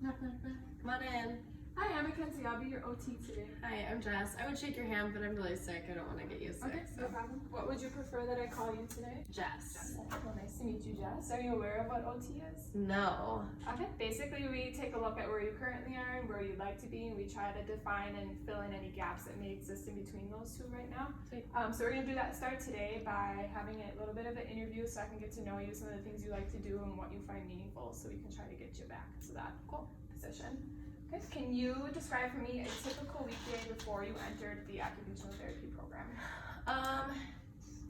Knock, knock, knock. Come on in. Hi, I'm Mackenzie. I'll be your OT today. Hi, I'm Jess. I would shake your hand, but I'm really sick. I don't want to get you sick. Okay, no problem. What would you prefer that I call you today? Jess. Well, nice to meet you, Jess. Are you aware of what OT is? No. Okay, basically we take a look at where you currently are and where you'd like to be, and we try to define and fill in any gaps that may exist in between those two right now. Sweet. So we're going to do that start today by having a little bit of an interview so I can get to know you, some of the things you like to do and what you find meaningful, so we can try to get you back to that position. Okay, can you describe for me a typical weekday before you entered the occupational therapy program?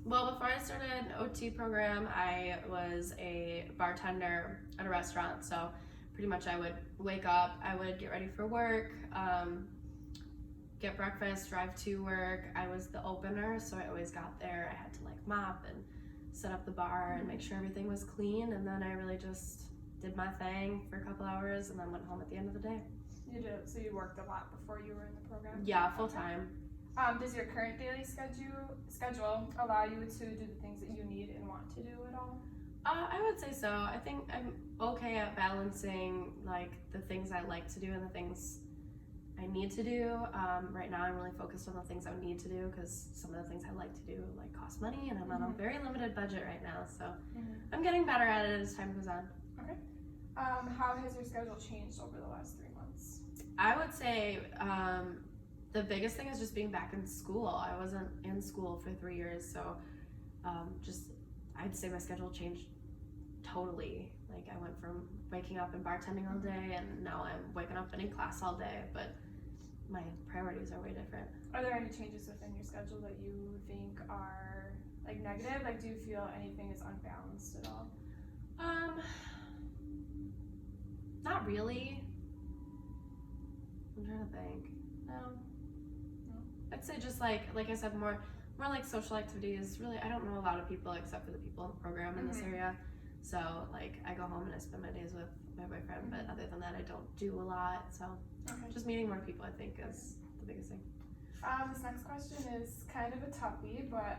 Well, before I started an OT program, I was a bartender at a restaurant. So pretty much I would wake up, I would get ready for work, get breakfast, drive to work. I was the opener, so I always got there. I had to like mop and set up the bar and make sure everything was clean. And then I really just did my thing for a couple hours and then went home at the end of the day. You did, so you worked a lot before you were in the program? Yeah, full time. Does your current daily schedule allow you to do the things that you need and want to do at all? I would say so. I think I'm okay at balancing like the things I like to do and the things I need to do. Right now I'm really focused on the things I need to do because some of the things I like to do like cost money and I'm on a very limited budget right now. So I'm getting better at it as time goes on. Okay. How has your schedule changed over the last 3 months? I would say the biggest thing is just being back in school. I wasn't in school for 3 years, so I'd say my schedule changed totally. Like I went from waking up and bartending all day, and now I'm waking up and in class all day, but my priorities are way different. Are there any changes within your schedule that you think are like negative? Like do you feel anything is unbalanced at all? Not really. I'm trying to think. No. I'd say just like I said, more like social activities. Really, I don't know a lot of people except for the people in the program in this area. So like I go home and I spend my days with my boyfriend, but other than that, I don't do a lot. So just meeting more people, I think, is the biggest thing. This next question is kind of a toughie, but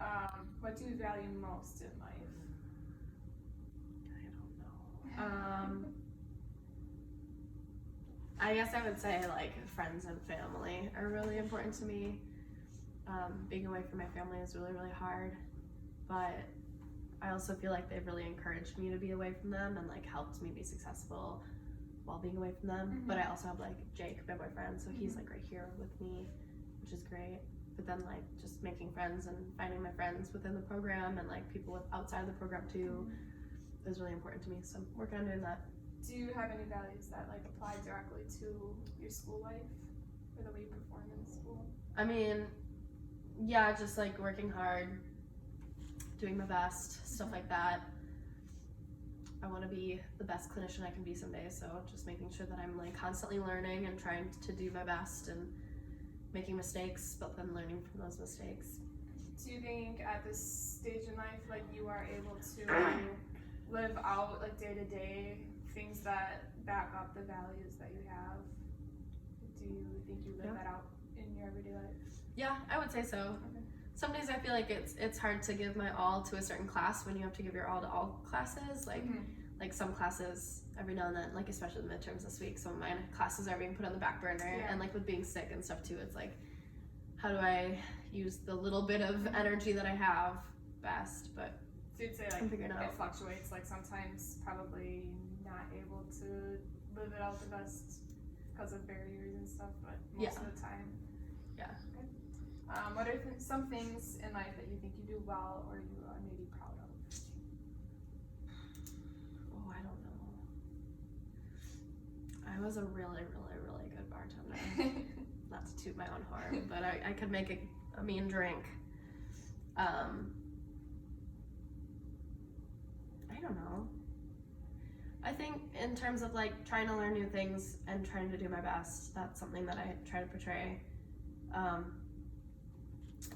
what do you value most in life? I don't know. I guess I would say like friends and family are really important to me. Being away from my family is really, really hard, but I also feel like they've really encouraged me to be away from them and like helped me be successful while being away from them. But I also have like Jake, my boyfriend, so he's like right here with me, which is great. But then like just making friends and finding my friends within the program and like people outside the program too is really important to me. So I'm working on doing that. Do you have any values that like apply directly to your school life or the way you perform in school? I mean, yeah, just like working hard, doing my best, stuff like that. I want to be the best clinician I can be someday, so just making sure that I'm like constantly learning and trying to do my best and making mistakes, but then learning from those mistakes. Do you think at this stage in life, like you are able to live out like day to day things that back up the values that you have? Do you think you live that out in your everyday life? Yeah, I would say so. Some days I feel like it's hard to give my all to a certain class when you have to give your all to all classes. Like some classes every now and then, like especially the midterms this week, some of my classes are being put on the back burner. And like with being sick and stuff too, it's like, how do I use the little bit of energy that I have best? But so you'd say like it fluctuates, like sometimes probably not able to live it out the best because of barriers and stuff, but most of the time. Yeah. Okay. What are some things in life that you think you do well or you are maybe proud of? Oh, I don't know. I was a really, really, really good bartender. Not to toot my own horn, but I could make a mean drink. I don't know. I think in terms of like trying to learn new things and trying to do my best, that's something that I try to portray.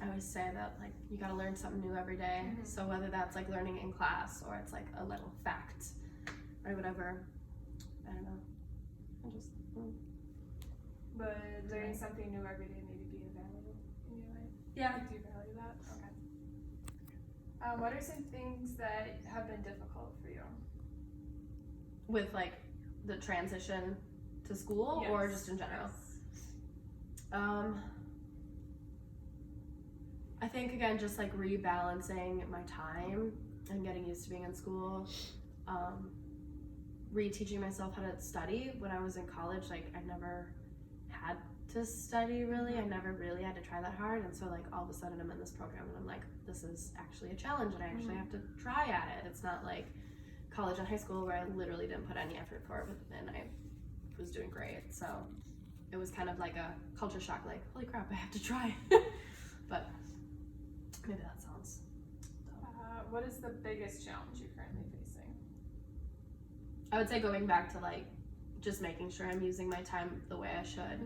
I always say that like you gotta learn something new every day. So whether that's like learning in class or it's like a little fact or whatever, I don't know. But learning something new every day maybe be a value in your life? Yeah. Do you value that? Okay. What are some things that have been difficult for you? With like the transition to school or Yes. just in general? Yes. I think again, just like rebalancing my time and getting used to being in school, reteaching myself how to study. When I was in college, like I never had to study really. I never really had to try that hard, and so like all of a sudden I'm in this program and I'm like, this is actually a challenge and I actually have to try at it. It's not like college and high school where I literally didn't put any effort for it, but then I was doing great. So it was kind of like a culture shock, like holy crap, I have to try. But maybe that sounds dumb. What is the biggest challenge you're currently facing? I would say going back to like just making sure I'm using my time the way I should,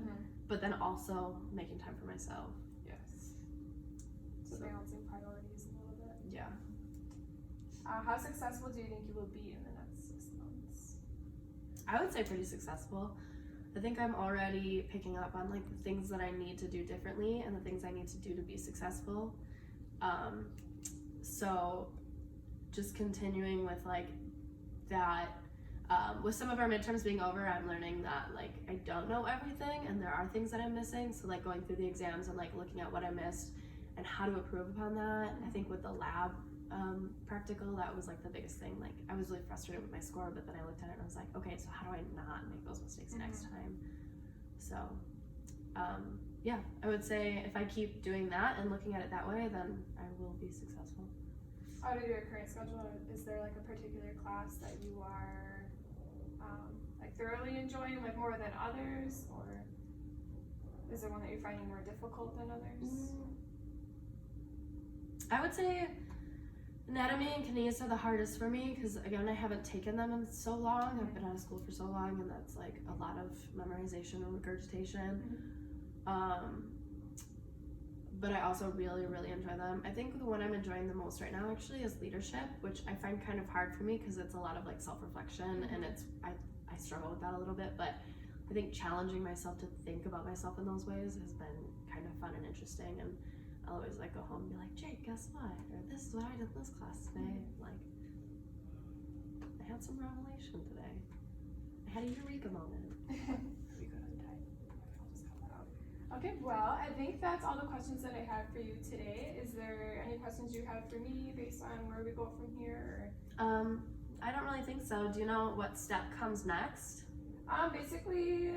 but then also making time for myself. Yes. So So- balancing priorities a little bit. Yeah. How successful do you think you will be in the next 6 months? I would say pretty successful. I think I'm already picking up on like the things that I need to do differently and the things I need to do to be successful. So just continuing with like that. With some of our midterms being over, I'm learning that like I don't know everything and there are things that I'm missing. So like going through the exams and like looking at what I missed and how to improve upon that. I think with the lab practical, that was like the biggest thing. Like I was really frustrated with my score, but then I looked at it and I was like, okay, so how do I not make those mistakes next time? So yeah, I would say if I keep doing that and looking at it that way, then I will be successful. Out of your current schedule, is there like a particular class that you are like thoroughly enjoying, like more than others, or is there one that you're finding more difficult than others? I would say anatomy and kinesics are the hardest for me because again, I haven't taken them in so long. I've been out of school for so long, and that's like a lot of memorization and regurgitation. But I also really, really enjoy them. I think the one I'm enjoying the most right now actually is leadership, which I find kind of hard for me because it's a lot of like self-reflection and it's I struggle with that a little bit, but I think challenging myself to think about myself in those ways has been kind of fun and interesting. And I'll always like go home and be like, Jake, guess what? Or this is what I did in this class today. Like, I had some revelation today. I had a eureka moment. Okay, well, I think that's all the questions that I have for you today. Is there any questions you have for me based on where we go from here? I don't really think so. Do you know what step comes next? Basically,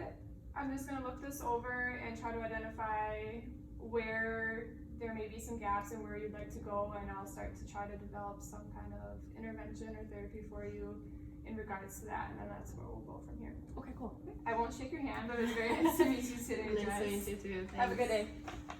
I'm just gonna look this over and try to identify where there may be some gaps and where you'd like to go, and I'll start to try to develop some kind of intervention or therapy for you in regards to that, and then that's where we'll go from here. Okay, cool. I won't shake your hand, but it was very nice to meet you today, Nice to Jess. meet you too. Have a good Thanks. day.